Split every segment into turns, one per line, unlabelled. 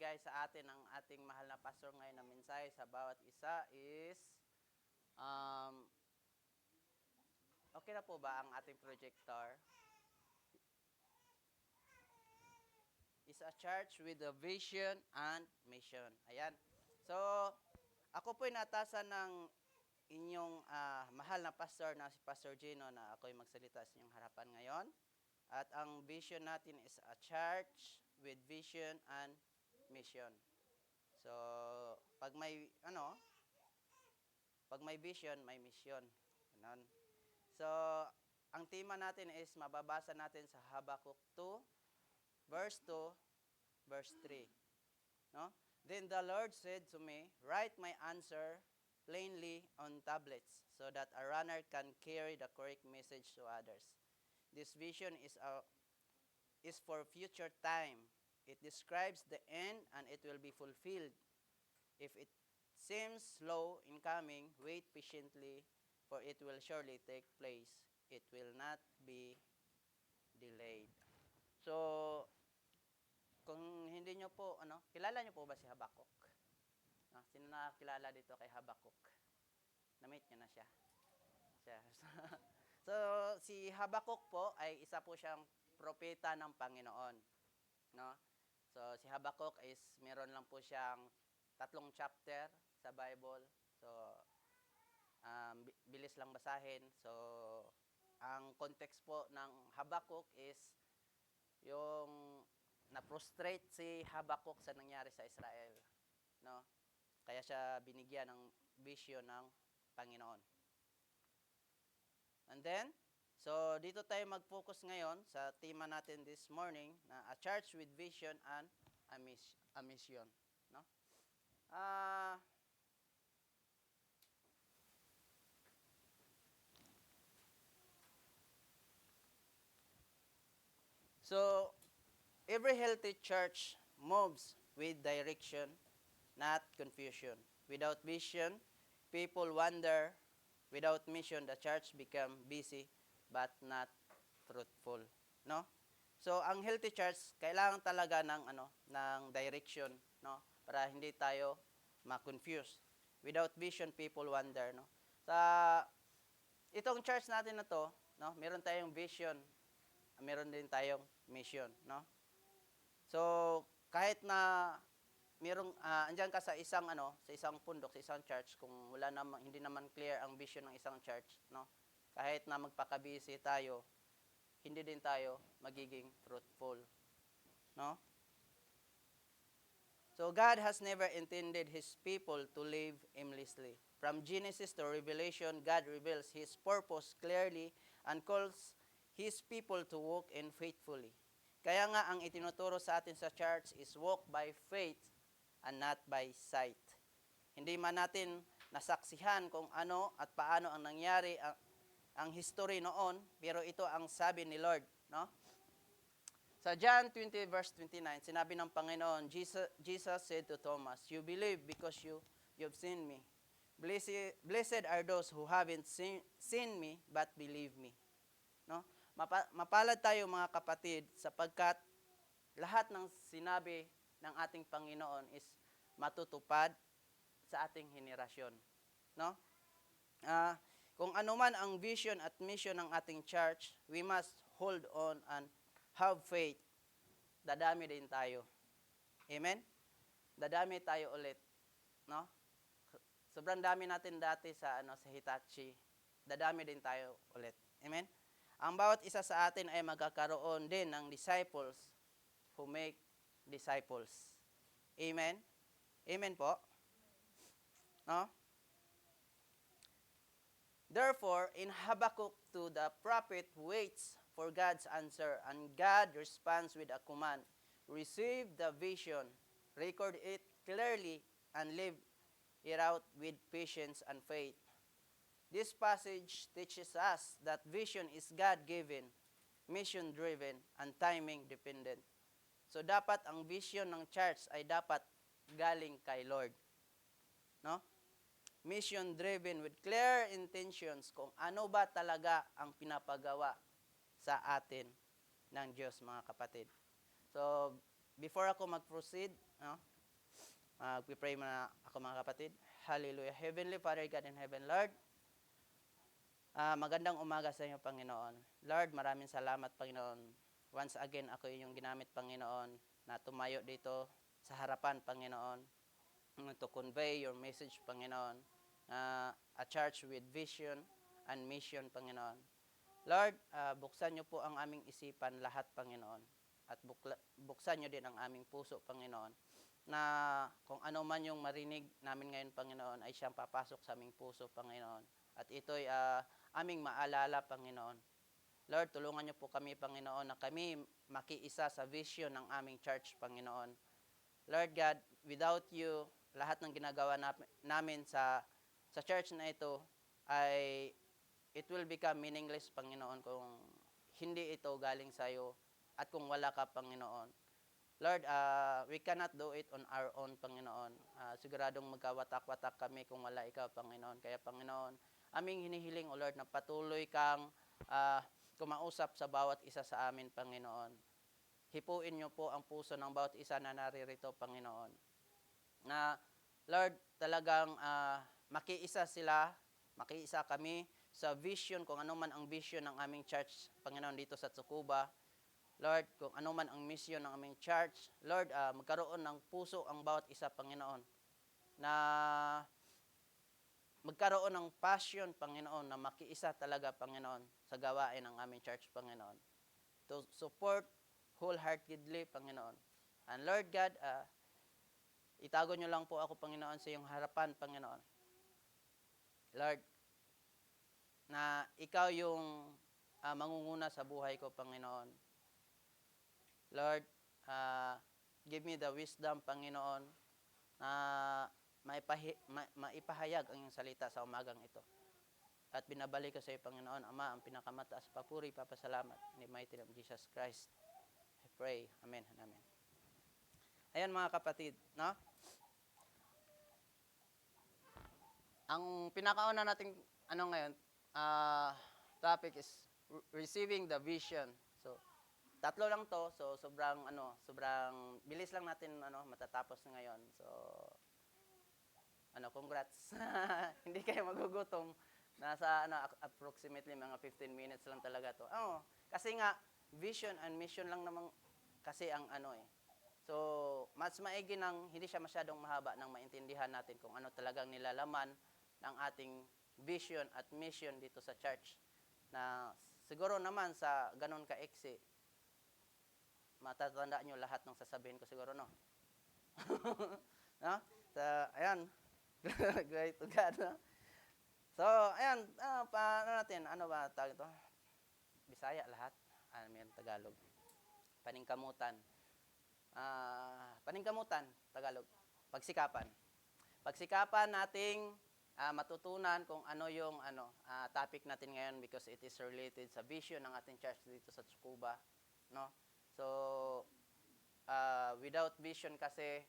ibibigay sa atin ng ating mahal na pastor ngayon na mensahe sa bawat isa is, okay na po ba ang ating projector? Is a church with a vision and mission. Ayan. So, ako po'y natasan ng inyong mahal na pastor na si Pastor Gino na ako'y magsalita sa inyong harapan ngayon. At ang vision natin is a church with vision and mission. So, pag may vision, may mission. Ganun. So, ang tema natin is mababasa natin sa Habakkuk 2, verse 2, verse 3. No? Then the Lord said to me, write my answer plainly on tablets so that a runner can carry the correct message to others. This vision is for future time. It describes the end and it will be fulfilled. If it seems slow in coming, wait patiently, for it will surely take place. It will not be delayed. So, kung hindi nyo po, kilala nyo po ba si Habakkuk? Sino nakakilala dito kay Habakkuk? Na-meet nyo na siya. So, si Habakkuk po ay isa po siyang propeta ng Panginoon. No? So, si Habakkuk is meron lang po siyang 3 chapter sa Bible. So, bilis lang basahin. So, ang context po ng Habakkuk is yung na-prostrate si Habakkuk sa nangyari sa Israel. No? Kaya siya binigyan ng vision ng Panginoon. And then, so dito tayo mag-focus ngayon sa tema natin this morning na a church with vision and a mission. No? So, every healthy church moves with direction, not confusion. Without vision, people wander. Without mission, the church become busy but not fruitful. No? So, ang healthy church kailangan talaga ng direction, no? Para hindi tayo ma-confuse. Without vision, people wander, no? Sa itong church natin na to, no? Meron tayong vision, meron din tayong mission, no? So, kahit na andyan ka sa isang sa isang pundok, sa isang church, kung hindi naman clear ang vision ng isang church, no? Kahit na magpakabisi tayo, hindi din tayo magiging fruitful, no? So God has never intended His people to live aimlessly. From Genesis to Revelation, God reveals His purpose clearly and calls His people to walk in faithfully. Kaya nga ang itinuturo sa atin sa church is walk by faith and not by sight. Hindi man natin nasaksihan kung ano at paano ang nangyari ang history noon, pero ito ang sabi ni Lord, no? Sa John 20 verse 29, sinabi ng Panginoon, Jesus said to Thomas, "You believe because you've seen me. Blessed are those who haven't seen me but believe me." No? Mapalad tayo mga kapatid sapagkat lahat ng sinabi ng ating Panginoon is matutupad sa ating henerasyon. No? Kung ano man ang vision at mission ng ating church, we must hold on and have faith. Dadami din tayo. Amen? Dadami tayo ulit. No? Sobrang dami natin dati sa Hitachi. Dadami din tayo ulit. Amen? Ang bawat isa sa atin ay magkakaroon din ng disciples who make disciples. Amen? Amen po? No? Therefore, in Habakkuk 2, the prophet waits for God's answer, and God responds with a command. Receive the vision, record it clearly, and live it out with patience and faith. This passage teaches us that vision is God-given, mission-driven, and timing-dependent. So dapat ang vision ng church ay dapat galing kay Lord. No? Mission-driven with clear intentions kung ano ba talaga ang pinapagawa sa atin ng Diyos, mga kapatid. So, before ako mag-proceed, no? Magpipray muna ako mga kapatid. Hallelujah. Heavenly Father, God in heaven, Lord, magandang umaga sa inyo, Panginoon. Lord, maraming salamat, Panginoon. Once again, ako inyong ginamit, Panginoon, na tumayo dito sa harapan, Panginoon, to convey your message, Panginoon, a church with vision and mission, Panginoon. Lord, buksan niyo po ang aming isipan lahat, Panginoon. At buksan niyo din ang aming puso, Panginoon, na kung ano man yung marinig namin ngayon, Panginoon, ay siyang papasok sa aming puso, Panginoon. At ito'y aming maalala, Panginoon. Lord, tulungan niyo po kami, Panginoon, na kami makiisa sa vision ng aming church, Panginoon. Lord God, without you, lahat ng ginagawa namin sa church na ito ay it will become meaningless, Panginoon, kung hindi ito galing sa iyo at kung wala ka, Panginoon. Lord, we cannot do it on our own, Panginoon. Siguradong magkawatak-watak kami kung wala ikaw, Panginoon. Kaya, Panginoon, aming hinihiling, O Lord, na patuloy kang kumausap sa bawat isa sa amin, Panginoon. Hipuin niyo po ang puso ng bawat isa na naririto, Panginoon. Na, Lord, talagang makiisa sila, makiisa kami sa vision, kung ano man ang vision ng aming church, Panginoon, dito sa Tsukuba. Lord, kung ano man ang mission ng aming church, Lord, magkaroon ng puso ang bawat isa, Panginoon, na magkaroon ng passion, Panginoon, na makiisa talaga, Panginoon, sa gawain ng aming church, Panginoon. To support wholeheartedly, Panginoon. And Lord God, itago niyo lang po ako, Panginoon, sa iyong harapan, Panginoon. Lord, na ikaw yung mangunguna sa buhay ko, Panginoon. Lord, give me the wisdom, Panginoon, na maipahayag ang iyong salita sa umagang ito. At binabalik ko sa iyo, Panginoon, Ama, ang pinakamataas papuri, papasalamat. In the mighty name of Jesus Christ, I pray. Amen and amen. Ayan mga kapatid, no? Ang pinakauna nating ngayon, topic is receiving the vision. So, tatlo lang to. So, sobrang bilis lang natin matatapos ngayon. So, congrats. Hindi kayo magugutom. Nasa approximately mga 15 minutes lang talaga to. Kasi nga vision and mission lang naman kasi ang So, mas maigi nang hindi siya masyadong mahaba nang maintindihan natin kung ano talagang nilalaman ng ating vision at mission dito sa church. Na siguro naman sa ganun ka-eksi, matatandaan nyo lahat ng sasabihin ko siguro, no? No? So, ayan. Glory to God, no? So, ayan. Paano natin? Ano ba tawag ito? Bisaya lahat. Tagalog. Paningkamutan. Paningkamutan, Tagalog. Pagsikapan. Pagsikapan nating matutunan kung ano yung topic natin ngayon because it is related sa vision ng ating church dito sa Tsukuba, no? So, without vision kasi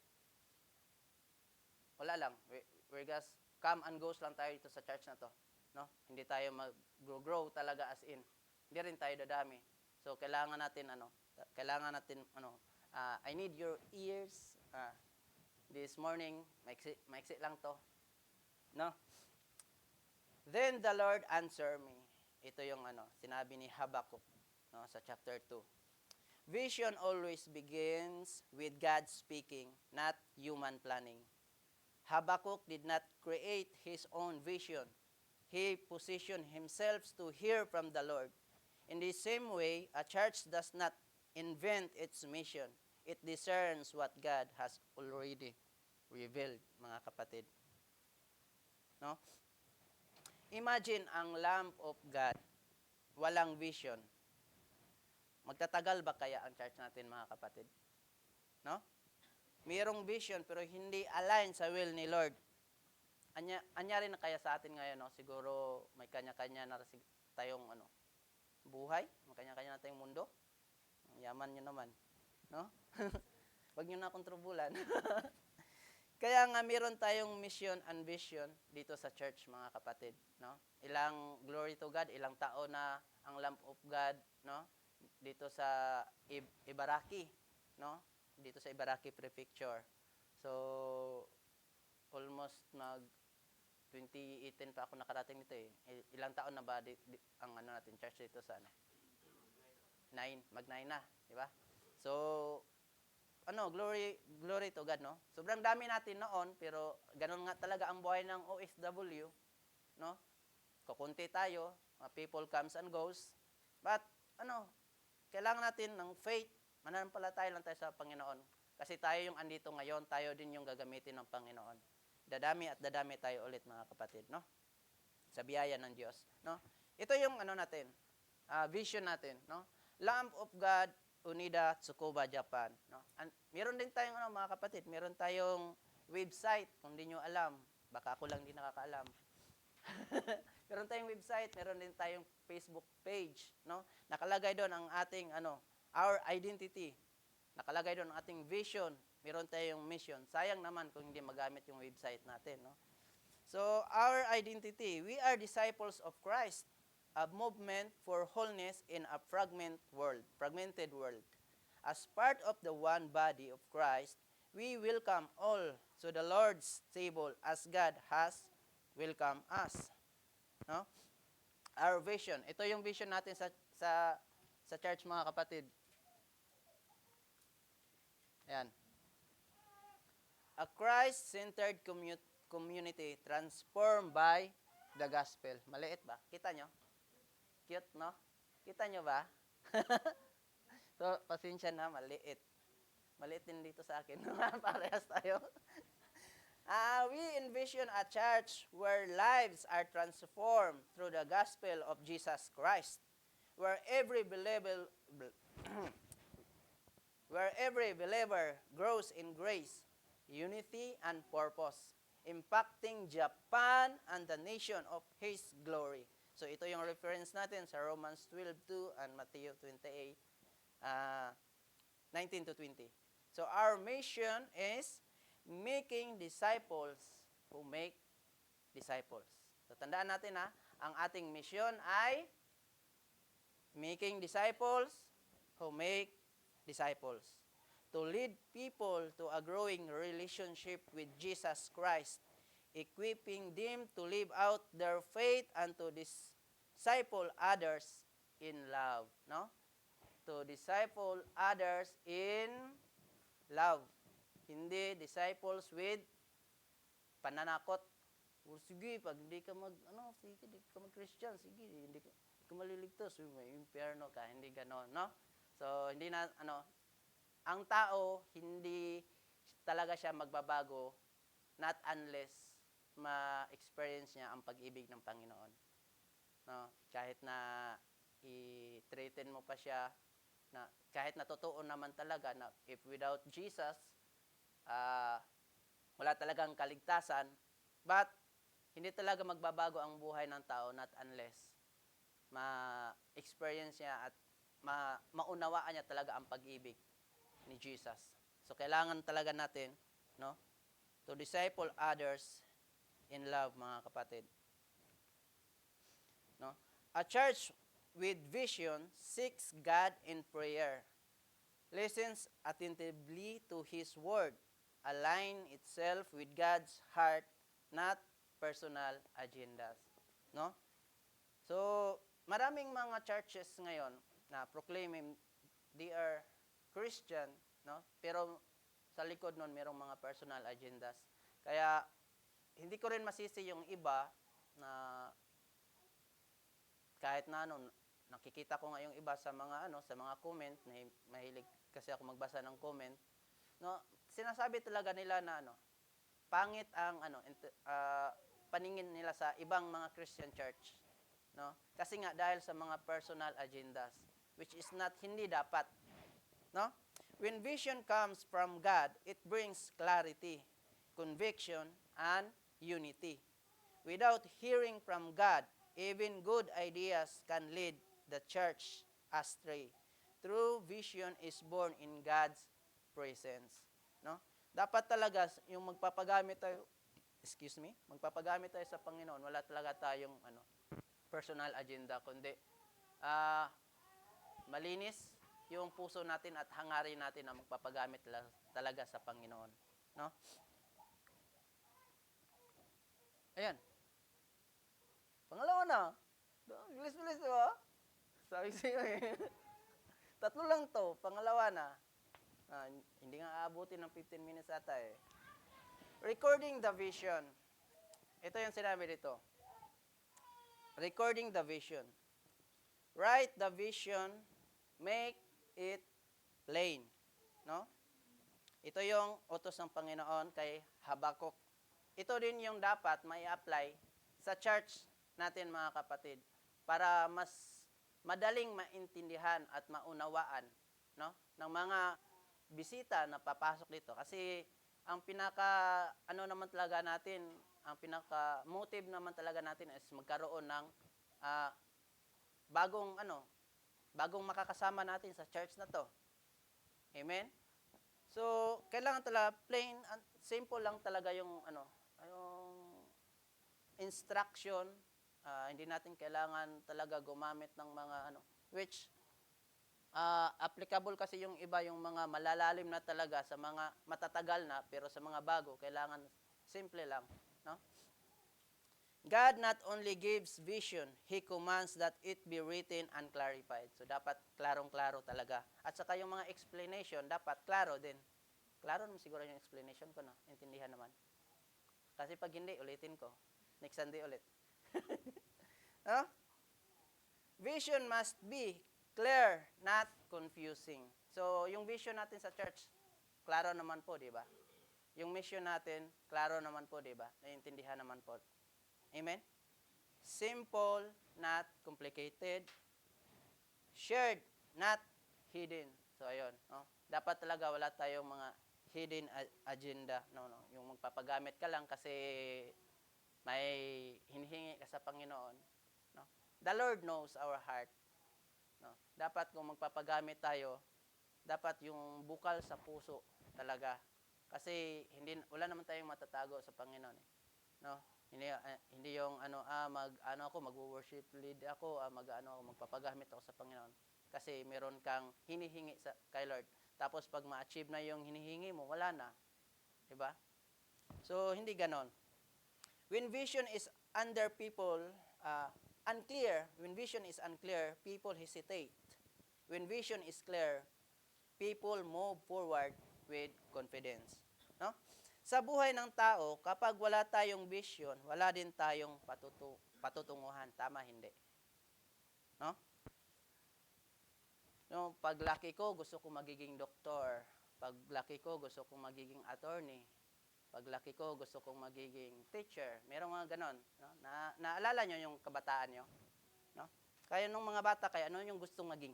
wala lang. We're just come and goes lang tayo dito sa church na to, no? Hindi tayo mag-grow talaga as in. Hindi rin tayo dadami. So, kailangan natin I need your ears. This morning, maiksi lang to. No? Then the Lord answered me. Ito yung sinabi ni Habakkuk, no, sa chapter 2. Vision always begins with God speaking, not human planning. Habakkuk did not create his own vision. He positioned himself to hear from the Lord. In the same way, a church does not invent its mission. It discerns what God has already revealed, mga kapatid. No? Imagine ang lamp of God, walang vision. Magtatagal ba kaya ang church natin, mga kapatid? No? Mayroong vision pero hindi align sa will ni Lord. Anyari na kaya sa atin ngayon, no? Siguro may kanya-kanya na tayong buhay, may kanya-kanya na tayong mundo. Ang yaman nyo naman, no? Wag nyo na akong trubulan. Kaya nga meron tayong mission and vision dito sa church, mga kapatid, no? Ilang glory to God, ilang tao na ang lamp of God, no? Dito sa Ibaraki, no? dito sa Ibaraki Prefecture. So, almost 2018 pa ako nakarating dito eh. Ilang taon na ba ang ano natin church dito sa ano? 9 na, di ba? So, glory to God, no? Sobrang dami natin noon, pero ganun nga talaga ang buhay ng OFW, no? Kukunti tayo, people comes and goes. But, kailangan natin ng faith, mananampalataya lang tayo sa Panginoon. Kasi tayo yung andito ngayon, tayo din yung gagamitin ng Panginoon. Dadami at dadami tayo ulit, mga kapatid, no? Sa biyaya ng Diyos, no? Ito yung natin, vision natin, no? Lamb of God, Unida, Tsukuba, Japan, no? Meron din tayong mga kapatid, meron tayong website, kung di nyo alam, baka ako lang di nakakaalam. Meron tayong website, meron din tayong Facebook page, no? Nakalagay doon ang ating our identity. Nakalagay doon ang ating vision, meron tayong mission. Sayang naman kung hindi magamit yung website natin, no? So, our identity, we are disciples of Christ, a movement for wholeness in a fragmented world. As part of the one body of Christ, we welcome all to the Lord's table as God has welcomed us. No? Our vision, ito yung vision natin sa church, mga kapatid. Ayan. A Christ-centered community transformed by the gospel. Maliit ba? Kita nyo? Cute, no? Kita nyo ba? So, pasensya na, maliit. Maliit din dito sa akin. Parehas tayo. We envision a church where lives are transformed through the gospel of Jesus Christ, where every believer grows in grace, unity, and purpose, impacting Japan and the nation of His glory. So, ito yung reference natin sa Romans 12:2 and Matthew 28, 19 to 20. So, our mission is making disciples who make disciples. So, tandaan natin ang ating mission ay making disciples who make disciples. To lead people to a growing relationship with Jesus Christ, equipping them to live out their faith and to disciple others in love. No? To disciple others in love. Hindi disciples with pananakot. O sige, pag hindi ka mag-Christian, sige, hindi ka maliligtas, may impyerno ka, hindi gano'n, no? So, hindi na, ang tao, hindi talaga siya magbabago, not unless ma-experience niya ang pag-ibig ng Panginoon. No? Kahit na i-threaten mo pa siya, na kahit na totoo naman talaga na if without Jesus, wala talagang kaligtasan, but hindi talaga magbabago ang buhay ng tao not unless ma-experience niya at maunawaan niya talaga ang pag-ibig ni Jesus. So, kailangan talaga natin, no, to disciple others in love, mga kapatid. No? A church with vision seeks God in prayer, listens attentively to His word, align itself with God's heart, not personal agendas. No? So, maraming mga churches ngayon na proclaiming they are Christian, no? Pero sa likod nun merong mga personal agendas. Kaya hindi ko rin masisi yung iba na kahit na nakikita ko nga yung iba sa mga sa mga comment, na mahilig kasi ako magbasa ng comment, no? Sinasabi talaga nila na pangit ang paningin nila sa ibang mga Christian church, no? Kasi nga dahil sa mga personal agendas, which is hindi dapat, no? When vision comes from God, it brings clarity, conviction, and unity. Without hearing from God, even good ideas can lead the church astray. True vision is born in God's presence, no? Dapat talaga yung magpapagamit tayo sa Panginoon, wala talaga tayong personal agenda, kundi malinis, yung puso natin at hangarin natin na magpapagamit talaga sa Panginoon. No? Ayan. Pangalawa na. Bilis-bilis, di ba? Sabi sa'yo eh. Tatlo lang to. Pangalawa na. Hindi nga aabutin ng 15 minutes ata eh. Recording the vision. Ito yung sinabi dito. Recording the vision. Write the vision, make it plain. No? Ito yung utos ng Panginoon kay Habakuk. Ito din yung dapat may apply sa church natin mga kapatid para mas madaling maintindihan at maunawaan, no, ng mga bisita na papasok dito. Kasi ang naman talaga natin, ang pinaka motive naman talaga natin is magkaroon ng bagong makakasama natin sa church na to. Amen? So, kailangan talaga plain and simple lang talaga yung yung instruction. Hindi natin kailangan talaga gumamit ng mga which applicable kasi yung iba, yung mga malalalim na talaga sa mga matatagal na, pero sa mga bago kailangan simple lang, no? God not only gives vision, He commands that it be written and clarified. So, dapat klarong-klaro talaga. At saka yung mga explanation, dapat klaro din. Klaro naman siguro yung explanation ko, no? Intindihan naman. Kasi pag hindi, ulitin ko. Next Sunday ulit. No? Vision must be clear, not confusing. So, yung vision natin sa church, klaro naman po, di ba? Yung mission natin, klaro naman po, di ba? Naiintindihan naman po. Amen? Simple, not complicated. Shared, not hidden. So, ayun. No? Dapat talaga wala tayong mga hidden agenda. No. Yung magpapagamit ka lang kasi may hinihingi ka sa Panginoon. No? The Lord knows our heart. No? Dapat kung magpapagamit tayo, dapat yung bukal sa puso talaga. Kasi wala naman tayong matatago sa Panginoon. No? Hindi yung mag-worship lead ako, magpapagamit ako sa Panginoon. Kasi meron kang hinihingi kay Lord. Tapos pag ma-achieve na yung hinihingi mo, wala na. 'Di ba? So hindi ganon. When vision is unclear, people hesitate. When vision is clear, people move forward with confidence. No? Sa buhay ng tao, kapag wala tayong vision, wala din tayong patutunguhan. Tama, hindi? No? No, paglaki ko, gusto ko magiging doktor. Paglaki ko, gusto kong magiging attorney. Paglaki ko, gusto kong magiging teacher. Merong mga ganon. No? Naalala nyo yung kabataan nyo? No? Kaya nung mga bata, ano yung gustong maging?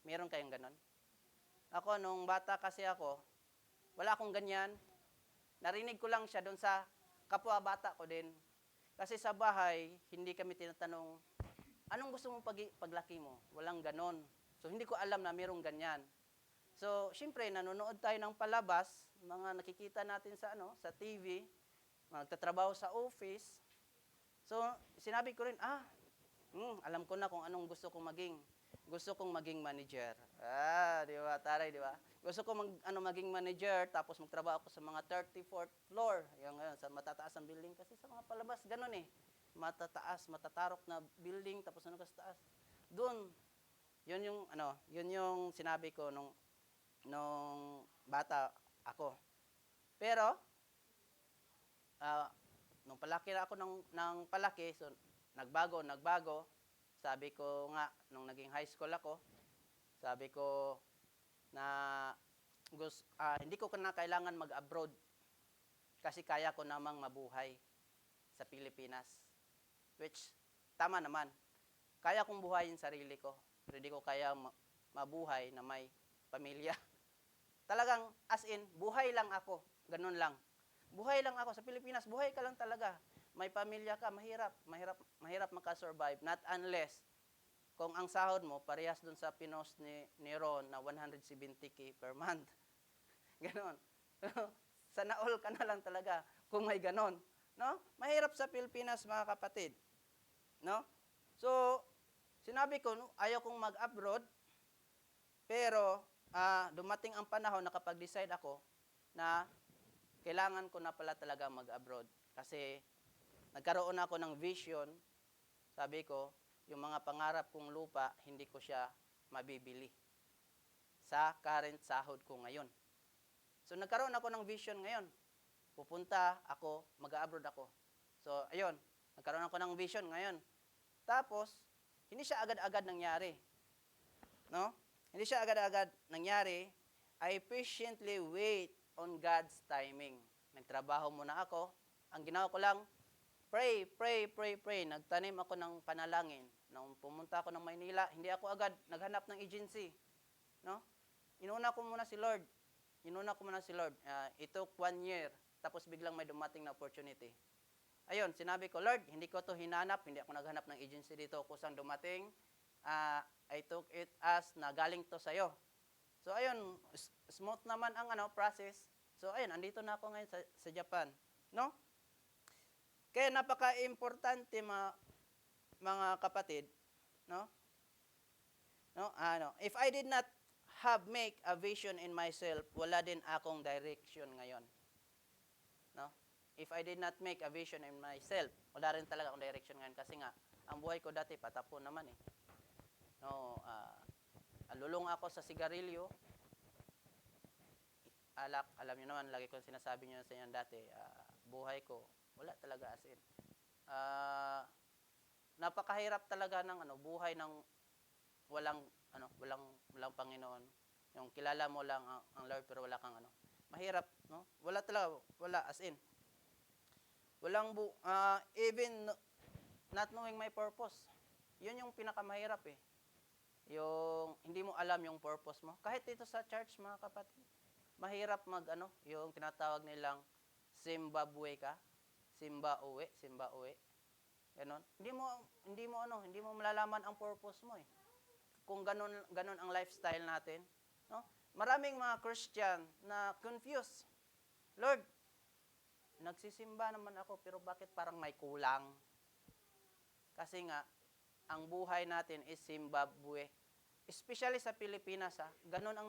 Meron kayong ganon? Ako, nung bata kasi ako, wala akong ganyan. Narinig ko lang siya doon sa kapwa bata ko din. Kasi sa bahay, hindi kami tinatanong, anong gusto mong paglaki mo? Walang ganon. So, hindi ko alam na mayroong ganyan. So, syempre, nanonood tayo ng palabas, mga nakikita natin sa TV, magtatrabaho sa office. So, sinabi ko rin, alam ko na kung anong gusto kong maging. Gusto kong maging manager. Di ba? Taray, di ba? Gusto ko maging manager, tapos magtrabaho ako sa mga 34th floor. Yung sa matataas ang building. Kasi sa mga palabas, ganun eh. Matatarok na building, tapos sa taas. Doon, yun yung sinabi ko nung bata ako. Pero, nung palaki na ako ng palaki, so nagbago. Sabi ko nga, nung naging high school ako, sabi ko na hindi ko na kailangan mag-abroad kasi kaya ko namang mabuhay sa Pilipinas. Which, tama naman. Kaya kong buhayin sarili ko. Pero hindi ko kaya mabuhay na may pamilya. Talagang, as in, buhay lang ako. Ganun lang. Buhay lang ako sa Pilipinas. Buhay ka lang talaga. May pamilya ka, mahirap makasurvive. Not unless, kung ang sahod mo, parehas dun sa pinos ni Ron na 170K per month. Ganon. Sana all ka na lang talaga kung may ganon. No? Mahirap sa Pilipinas, mga kapatid. No? So, sinabi ko, ayaw kong mag-abroad Pero dumating ang panahon na kapag-decide ako na kailangan ko na pala talaga mag-abroad. Kasi nagkaroon ako ng vision, sabi ko, yung mga pangarap kong lupa, hindi ko siya mabibili sa current sahod ko ngayon. So nagkaroon ako ng vision ngayon. Pupunta ako, mag-abroad ako. So ayun, nagkaroon ako ng vision ngayon. Tapos, hindi siya agad-agad nangyari. No? Hindi siya agad-agad nangyari. I patiently wait on God's timing. Nagtrabaho muna ako. Ang ginawa ko lang, pray. Nagtanim ako ng panalangin. Nung pumunta ako ng Maynila, hindi ako agad naghanap ng agency. No? Inuna ko muna si Lord. It took 1 year. Tapos biglang may dumating na opportunity. Ayun, sinabi ko, Lord, hindi ko to hinanap. Hindi ako naghanap ng agency dito. Kusang dumating, I took it as na galing to sa'yo. So ayun, smooth naman ang process. So ayun, andito na ako ngayon sa Japan, no? Kaya napaka-importante mga kapatid, no? If I did not have make a vision in myself, wala din akong direction ngayon. No? If I did not make a vision in myself, wala rin talaga akong direction ngayon kasi nga ang buhay ko dati patapon naman eh. No, alulong ako sa sigarilyo. Alak, alam niyo naman, lagi ko sinasabi niyo sa inyo dati, buhay ko wala talaga as in. Napakahirap talaga ng buhay ng walang Panginoon. Yung kilala mo lang ang Lord pero wala kang mahirap, no? Wala talaga, wala as in. Walang even not knowing my purpose. Yun yung pinakamahirap eh. Yung hindi mo alam yung purpose mo. Kahit dito sa church, mga kapatid, mahirap yung tinatawag nilang Zimbabwe ka. Simba uwi. Ganon. Hindi mo malalaman ang purpose mo eh. Kung ganon ang lifestyle natin, no? Maraming mga Christian na confused. Lord, nagsisimba naman ako pero bakit parang may kulang? Kasi nga ang buhay natin is Zimbabwe. Especially sa Pilipinas, ganon ang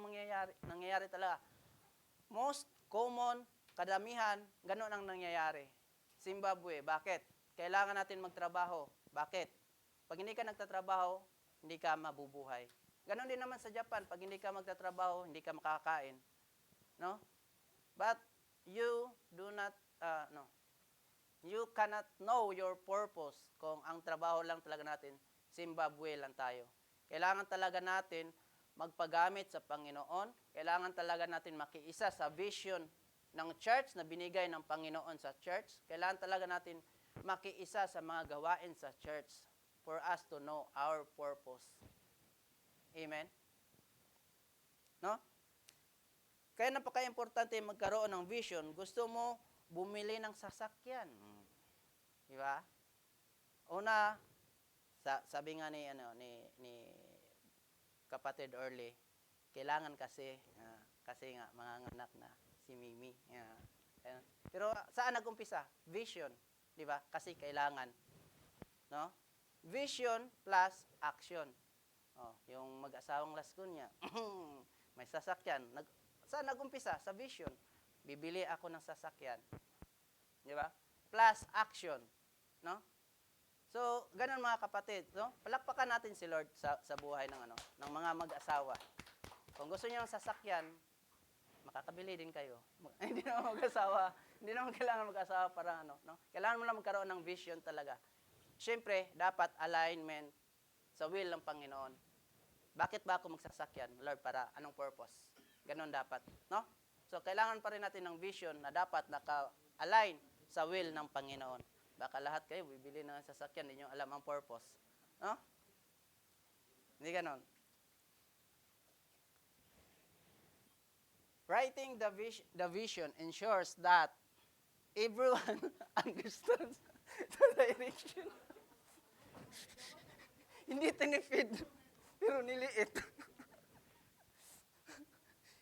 nangyayari talaga. Most common, kadamihan, ganon ang nangyayari. Zimbabwe, bakit? Kailangan natin magtrabaho. Bakit? Pag hindi ka nagtatrabaho, hindi ka mabubuhay. Ganon din naman sa Japan, pag hindi ka magtatrabaho, hindi ka makakain. No? But you do not you cannot know your purpose kung ang trabaho lang talaga natin, Zimbabwe lang tayo. Kailangan talaga natin magpagamit sa Panginoon. Kailangan talaga natin makiisa sa vision ng church na binigay ng Panginoon sa church. Kailangan talaga natin makiisa sa mga gawain sa church for us to know our purpose. Amen? No? Kaya napaka-importante magkaroon ng vision. Gusto mo bumili ng sasakyan. Di ba? Una, sabi nga ni kapatid Orly, kailangan kasi nga manganganak na si Mimi. Pero saan nag-umpisa? Vision, di ba? Kasi kailangan, no? Vision plus action. Yung mag-asawang Lascunya, may sasakyan. Saan nag-umpisa? Sa vision. Bibili ako ng sasakyan. Di ba? Plus action, no? So, ganun mga kapatid, no? Palakpakan natin si Lord sa buhay ng mga mag-asawa. Kung gusto niyo ng sasakyan, makakabili din kayo. Hindi naman mag-asawa, hindi naman kailangan mag-asawa para no? Kailangan mo lang magkaroon ng vision talaga. Siyempre, dapat alignment sa will ng Panginoon. Bakit ba ako magsasakyan? Lord, para anong purpose? Ganon dapat, no? So, kailangan pa rin natin ng vision na dapat naka-align sa will ng Panginoon. Baka lahat kayo bibili ng sasakyan, hindi nyo alam ang purpose. No? Hindi ganon. Writing the vision ensures that everyone understands the direction. Hindi tinipid, pero niliit.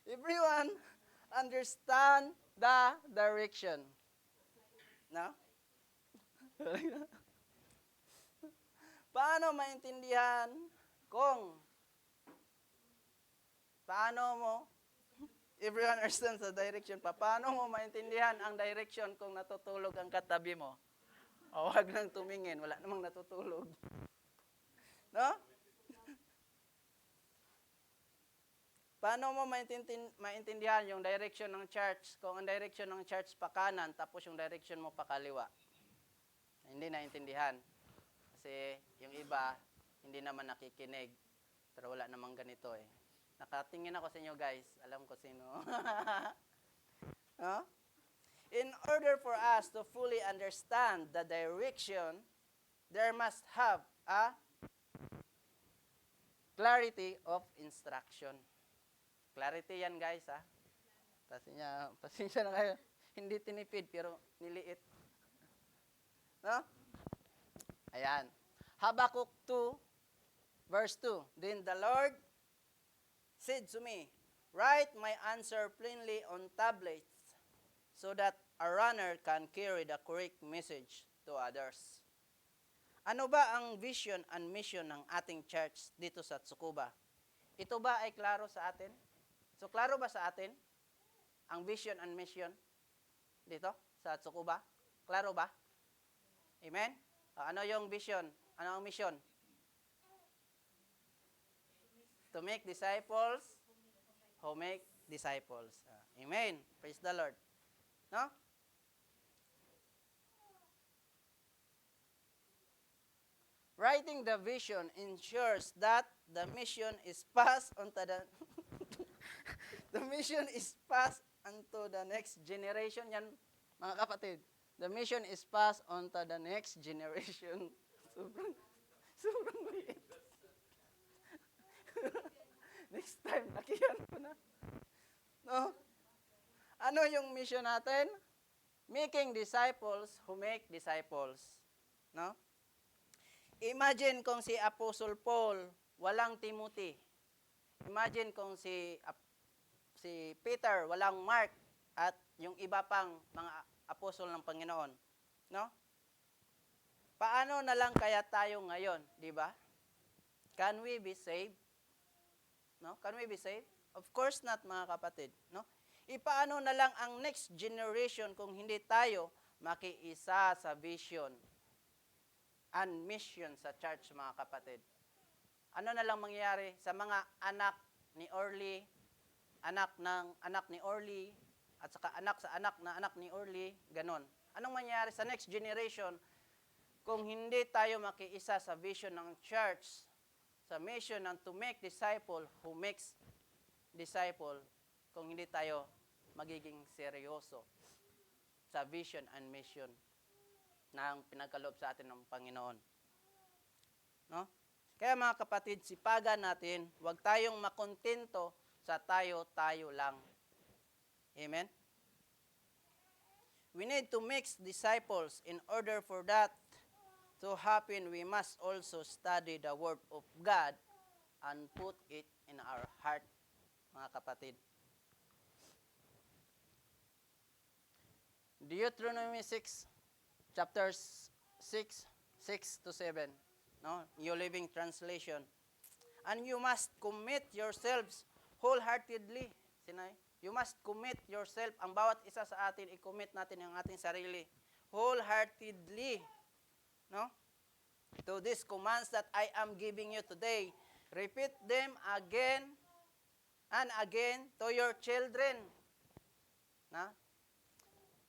Everyone understand the direction. No? Paano maintindihan kung Paano mo, everyone understands the direction pa, paano mo maintindihan ang direction kung natutulog ang katabi mo? O wag nang tumingin, wala namang natutulog. No? Paano mo maintindihan yung direction ng church kung ang direction ng church pa kanan tapos yung direction mo pa kaliwa? Hindi naintindihan. Kasi yung iba, hindi naman nakikinig. Pero wala namang ganito eh. Nakatingin ako sa inyo guys. Alam ko sino. No? In order for us to fully understand the direction, there must have a clarity of instruction. Clarity yan guys ha. Pasensya na kayo. Hindi tinipid pero niliit. No? Ayan. Habakkuk 2 verse 2. Then the Lord said to me, write my answer plainly on tablets so that a runner can carry the correct message to others. Ano ba ang vision and mission ng ating church dito sa Tsukuba? Ito ba ay klaro sa atin? So, klaro ba sa atin ang vision and mission dito sa Tsukuba? Klaro ba? Amen? Ano yung vision? Ano ang mission? To make disciples who make disciples. Amen. Praise the Lord. No? Writing the vision ensures that the mission is passed on to the the mission is passed onto the next generation. Yan, mga kapatid. The mission is passed on to the next generation. Sobrang liit. Next time, nakiyan ko na. No? Ano yung mission natin? Making disciples who make disciples. No? Imagine kung si Apostle Paul walang Timothy. Imagine kung si Peter walang Mark at yung iba pang mga apostol ng Panginoon. No? Paano na lang kaya tayo ngayon, di ba? Can we be saved? No? Can we be saved? Of course not, mga kapatid. No? Ipaano na lang ang next generation kung hindi tayo makiisa sa vision and mission sa church, mga kapatid? Ano na lang mangyayari sa mga anak ni Orly, anak ni Orly, at saka anak sa anak na anak ni Orly, ganon. Anong mangyayari sa next generation kung hindi tayo makiisa sa vision ng church, sa mission ng to make disciple who makes disciple, kung hindi tayo magiging seryoso sa vision and mission na pinagkaloob sa atin ng Panginoon. No? Kaya mga kapatid, sipagan natin, huwag tayong makontento sa tayo-tayo lang. Amen? We need to make disciples. In order for that to happen, we must also study the Word of God and put it in our heart, mga kapatid. Deuteronomy 6, chapters 6 to 7. No? New Living Translation. And you must commit yourselves wholeheartedly. Sinay? You must commit yourself. Ang bawat isa sa atin, i-commit natin ang ating sarili. Wholeheartedly. No? To these commands that I am giving you today. Repeat them again and again to your children. No?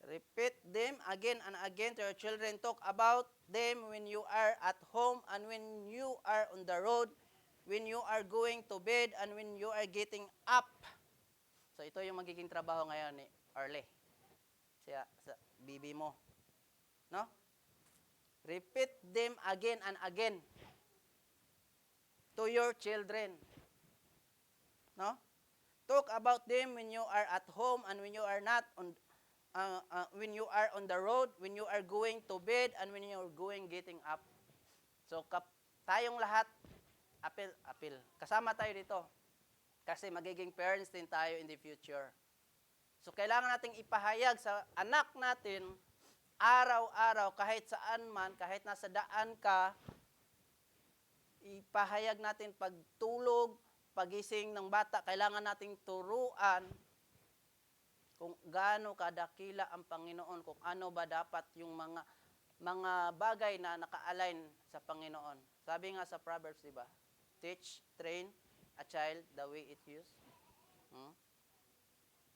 Repeat them again and again to your children. Talk about them when you are at home and when you are on the road, when you are going to bed and when you are getting up. So ito yung magiging trabaho ngayon ni Arle. Sa bibi mo. No? Repeat them again and again to your children. No? Talk about them when you are at home and when you are not on when you are on the road, when you are going to bed, and when you are getting up. So, tayong lahat, apil. Kasama tayo dito. Kasi magiging parents din tayo in the future. So, kailangan nating ipahayag sa anak natin, araw-araw, kahit saan man, kahit nasa daan ka, ipahayag natin pagtulog, pagising ng bata, kailangan nating turuan kung gaano kadakila ang Panginoon, kung ano ba dapat yung mga bagay na naka-align sa Panginoon. Sabi nga sa Proverbs, di ba? Teach, train a child the way it used.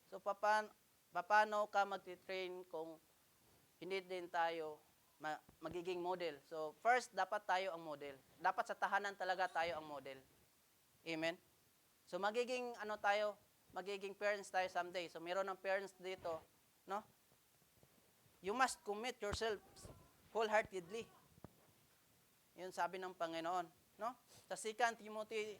So, paano ka magti-train kung hindi din tayo magiging model? So, first, dapat tayo ang model. Dapat sa tahanan talaga tayo ang model. Amen? So, magiging parents tayo someday. So, meron ng parents dito, no? You must commit yourself wholeheartedly. Yun sabi ng Panginoon, no? Sa 2 Timothy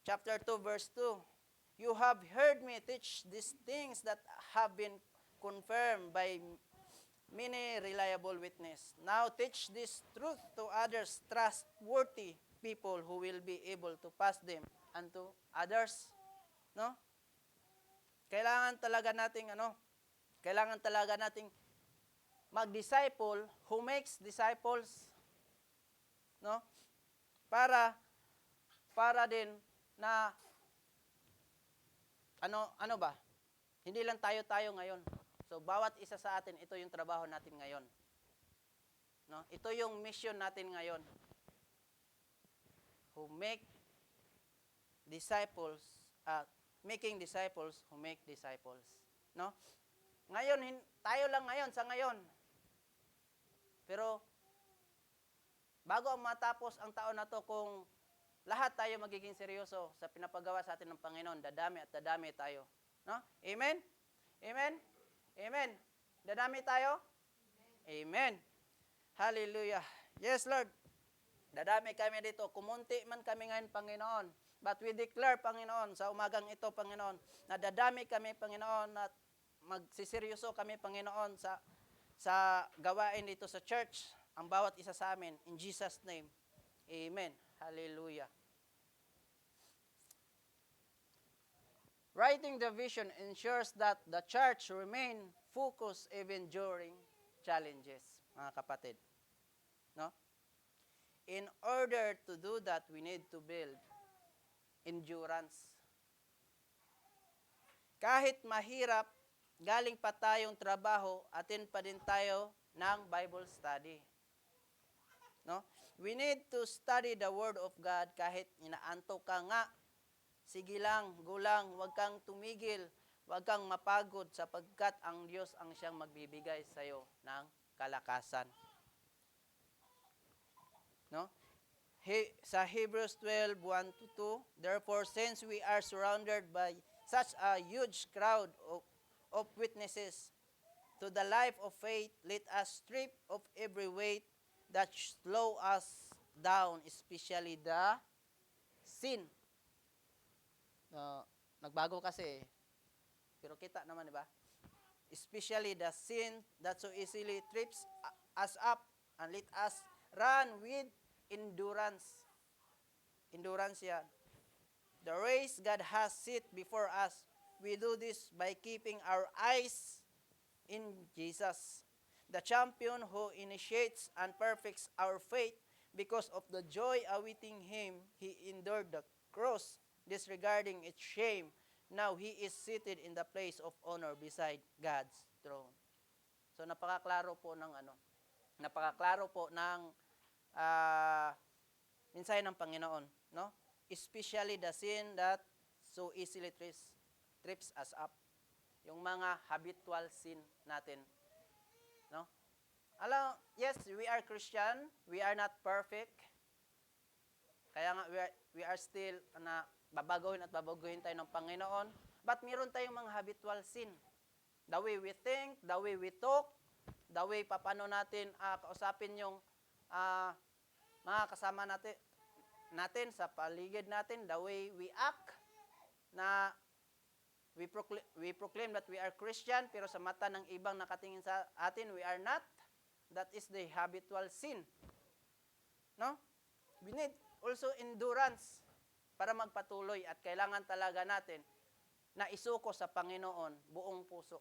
chapter 2 verse 2, you have heard me teach these things that have been confirmed by many reliable witness. Now teach this truth to others, trustworthy people who will be able to pass them unto others, no? Kailangan talaga nating mag-disciple who makes disciples, no? Para din na ano ba? Hindi lang tayo ngayon. So bawat isa sa atin, ito yung trabaho natin ngayon. No? Ito yung mission natin ngayon. Who make disciples, making disciples who make disciples. No? Ngayon, tayo lang ngayon, sa ngayon. Pero, bago matapos ang taon na to, kung lahat tayo magiging seryoso sa pinapagawa sa atin ng Panginoon, dadami at dadami tayo. No? Amen? Amen? Amen. Dadami tayo? Amen. Hallelujah. Yes, Lord. Dadami kami dito. Kumunti man kami ngayon, Panginoon. But we declare, Panginoon, sa umagang ito, Panginoon, na dadami kami, Panginoon, at magsiseryoso kami, Panginoon, sa gawain dito sa church, ang bawat isa sa amin. In Jesus' name. Amen. Hallelujah. Writing the vision ensures that the church remain focused even during challenges, mga kapatid. No? In order to do that, we need to build endurance. Kahit mahirap, galing pa tayong trabaho, attend pa din tayo ng Bible study. No? We need to study the Word of God kahit inaantok ka nga. Sige lang, gulang, huwag kang tumigil, huwag kang mapagod sapagkat ang Diyos ang siyang magbibigay sa iyo ng kalakasan. No? Sa Hebrews 12:1-2, therefore, since we are surrounded by such a huge crowd of witnesses to the life of faith, let us strip of every weight that slow us down, especially the sin. Nagbago kasi, pero kita naman, di ba? Especially the sin that so easily trips us up, and let us run with endurance. Endurance yan. The race God has set before us, we do this by keeping our eyes in Jesus, the champion who initiates and perfects our faith. Because of the joy awaiting him, he endured the cross, disregarding its shame. Now he is seated in the place of honor beside God's throne. So napakaklaro po ng mensahe ng Panginoon, no? Especially the sin that so easily trips us up. Yung mga habitual sin natin, no? Yes, we are Christian, we are not perfect. Kaya nga we are still babaguhin tayo ng Panginoon, but meron tayong mga habitual sin. The way we think, the way we talk, the way paano natin kausapin yung mga kasama natin sa paligid natin, the way we act, na we proclaim that we are Christian, pero sa mata ng ibang nakatingin sa atin, we are not. That is the habitual sin. No? We need also endurance para magpatuloy, at kailangan talaga natin na isuko sa Panginoon buong puso.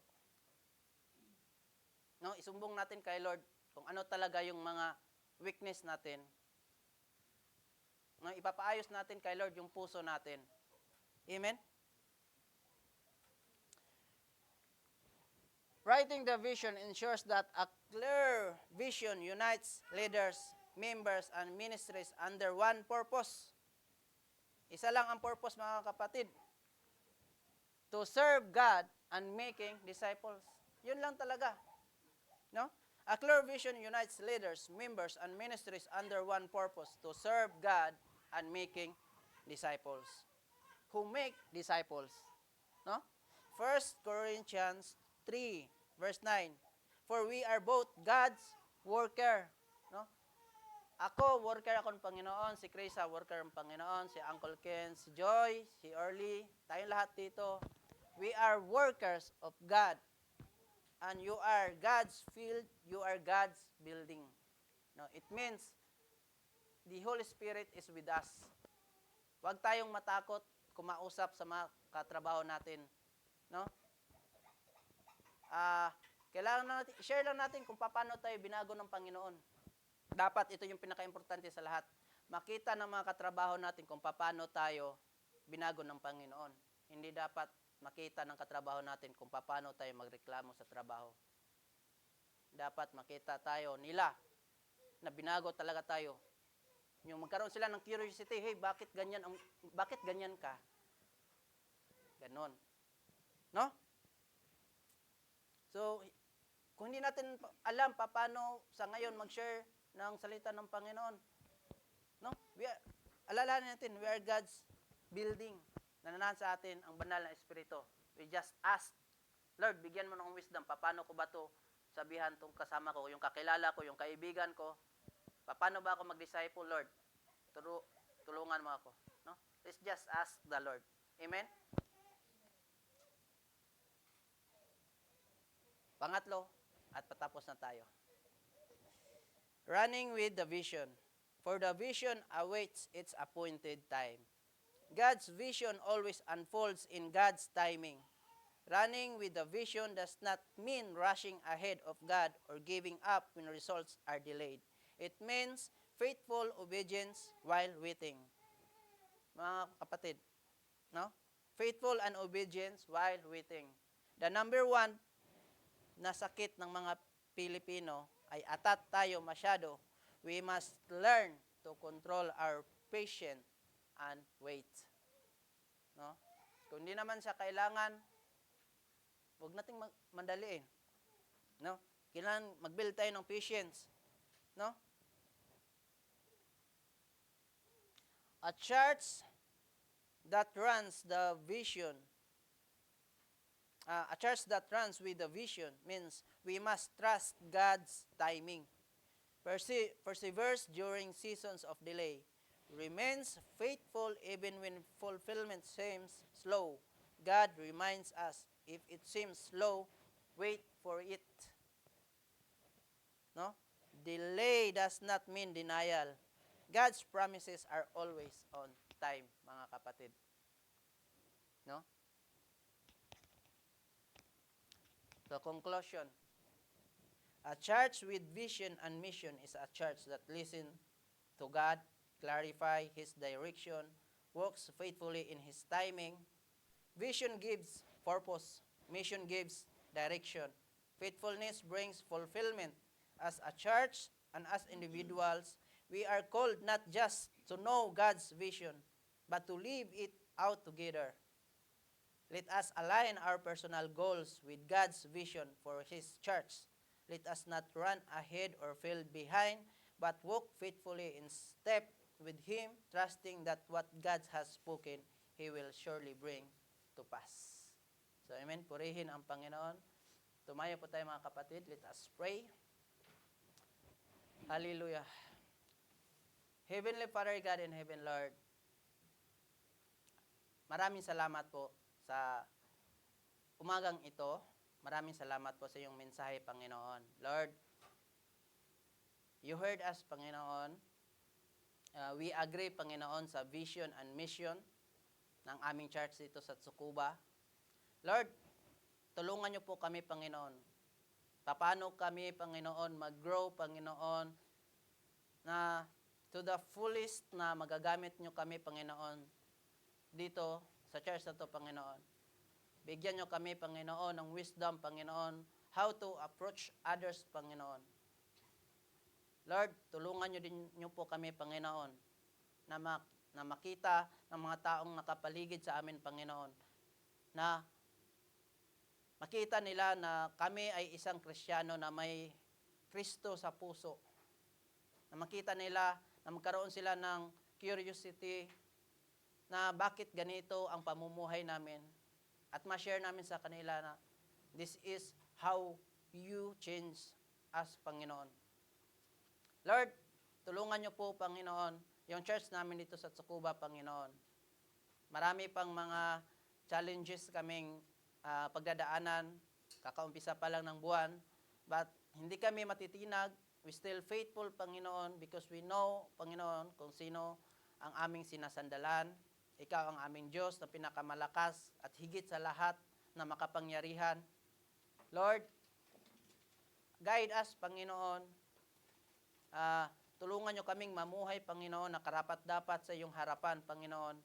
No? Isumbong natin kay Lord kung ano talaga yung mga weakness natin. No? Ipapaayos natin kay Lord yung puso natin. Amen? Writing the vision ensures that a clear vision unites leaders, members, and ministries under one purpose. Isa lang ang purpose, mga kapatid. To serve God and making disciples. Yun lang talaga. No? A clear vision unites leaders, members, and ministries under one purpose. To serve God and making disciples. Who make disciples? No? 1 Corinthians 3, verse 9. For we are both God's worker. No? Ako, worker ako ng Panginoon. Si Krisa, worker ng Panginoon. Si Uncle Ken, si Joy, si Early. Tayong lahat dito. We are workers of God. And you are God's field. You are God's building. No, it means the Holy Spirit is with us. Huwag tayong matakot kumausap sa mga katrabaho natin. No? Kailangan natin, share lang natin kung paano tayo binago ng Panginoon. Dapat ito yung pinaka-importante sa lahat. Makita ng mga katrabaho natin kung paano tayo binago ng Panginoon. Hindi dapat makita ng katrabaho natin kung paano tayo magreklamo sa trabaho. Dapat makita tayo nila na binago talaga tayo. Yung magkaroon sila ng curiosity, hey, bakit ganyan ka? Ganon. No? So, kung hindi natin alam paano sa ngayon mag-share ng salita ng Panginoon, no? Alalahanin natin, we are God's building. Nananahan sa atin ang banal na Espiritu. We just ask, Lord, bigyan mo ng wisdom. Paano ko ba to sabihan tong kasama ko, yung kakilala ko, yung kaibigan ko? Paano ba ako mag-disciple, Lord? Tulungan mo ako. No? Let's just ask the Lord. Amen? Pangatlo, at patapos na tayo. Running with the vision. For the vision awaits its appointed time. God's vision always unfolds in God's timing. Running with the vision does not mean rushing ahead of God or giving up when results are delayed. It means faithful obedience while waiting. Mga kapatid, no? Faithful and obedience while waiting. The number one na sakit ng mga Pilipino ay atat tayo masyado. We must learn to control our patience and wait. No? Kung hindi naman siya kailangan, huwag nating mandaliin. No? Kailangan mag-build tayo ng patience. No? A church that runs the vision, a church that runs with the vision means we must trust God's timing. Perseveres during seasons of delay. Remains faithful even when fulfillment seems slow. God reminds us, if it seems slow, wait for it. No? Delay does not mean denial. God's promises are always on time, mga kapatid. No? So, conclusion. A church with vision and mission is a church that listens to God, clarify His direction, works faithfully in His timing. Vision gives purpose. Mission gives direction. Faithfulness brings fulfillment. As a church and as individuals, we are called not just to know God's vision, but to live it out together. Let us align our personal goals with God's vision for His church. Let us not run ahead or fall behind, but walk faithfully in step with Him, trusting that what God has spoken, He will surely bring to pass. So, amen. Purihin ang Panginoon. Tumayo po tayo mga kapatid. Let us pray. Hallelujah. Heavenly Father, God in heaven, Lord, maraming salamat po sa umagang ito. Maraming salamat po sa iyong mensahe, Panginoon. Lord, you heard us, Panginoon. We agree, Panginoon, sa vision and mission ng aming church dito sa Tsukuba. Lord, tulungan niyo po kami, Panginoon. Paano kami, Panginoon, mag-grow, Panginoon, na to the fullest na magagamit niyo kami, Panginoon, dito sa church na to, Panginoon. Bigyan nyo kami, Panginoon, ng wisdom, Panginoon, how to approach others, Panginoon. Lord, tulungan nyo po kami, Panginoon, na makita ng mga taong nakapaligid sa amin, Panginoon, na makita nila na kami ay isang Kristiyano na may Kristo sa puso. Na makita nila, na magkaroon sila ng curiosity na bakit ganito ang pamumuhay namin. At ma-share namin sa kanila na this is how you change us, Panginoon. Lord, tulungan niyo po, Panginoon, yung church namin dito sa Tsukuba, Panginoon. Marami pang mga challenges kaming pagdadaanan, kakaumpisa pa lang ng buwan, but hindi kami matitinag. We still faithful, Panginoon, because we know, Panginoon, kung sino ang aming sinasandalan. Ikaw ang aming Diyos na pinakamalakas at higit sa lahat na makapangyarihan. Lord, guide us, Panginoon. Tulungan nyo kaming mamuhay, Panginoon, na karapat-dapat sa iyong harapan, Panginoon.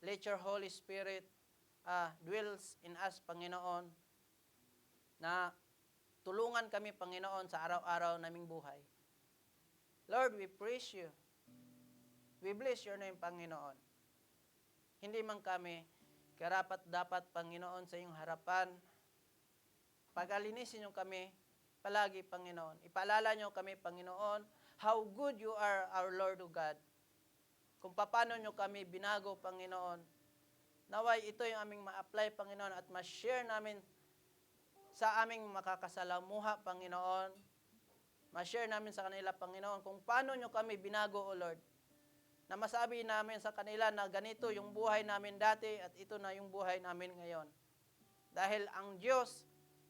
Let your Holy Spirit dwells in us, Panginoon, na tulungan kami, Panginoon, sa araw-araw naming buhay. Lord, we praise you. We bless your name, Panginoon. Hindi man kami karapat-dapat, Panginoon, sa iyong harapan. Pagalinisin nyo kami palagi, Panginoon. Ipaalala nyo kami, Panginoon, how good you are, our Lord o God. Kung paano nyo kami binago, Panginoon. Naway ito yung aming ma-apply, Panginoon, at ma-share namin sa aming makakasalamuha, Panginoon. Ma-share namin sa kanila, Panginoon, kung paano nyo kami binago, O Lord. Na masabi namin sa kanila na ganito yung buhay namin dati at ito na yung buhay namin ngayon. Dahil ang Diyos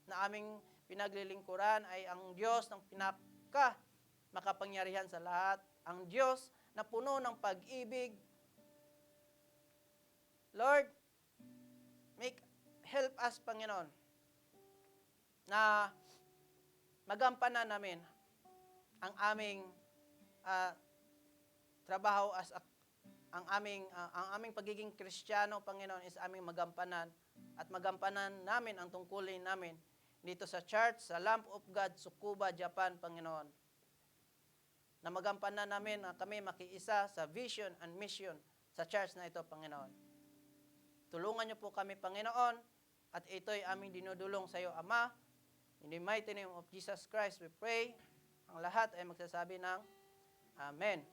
na aming pinaglilingkuran ay ang Diyos ng pinaka makapangyarihan sa lahat. Ang Diyos na puno ng pag-ibig. Lord, help us, Panginoon, na magampanan namin ang aming trabaho ang aming pagiging Kristiyano, Panginoon, is aming magampanan at magampanan namin ang tungkulin namin dito sa church, sa Lamp of God, Tsukuba, Japan, Panginoon. Na magampanan namin na kami makiisa sa vision and mission sa church na ito, Panginoon. Tulungan niyo po kami, Panginoon, at ito'y aming dinudulong sa iyo, Ama. In the mighty name of Jesus Christ, we pray. Ang lahat ay magsasabi ng Amen.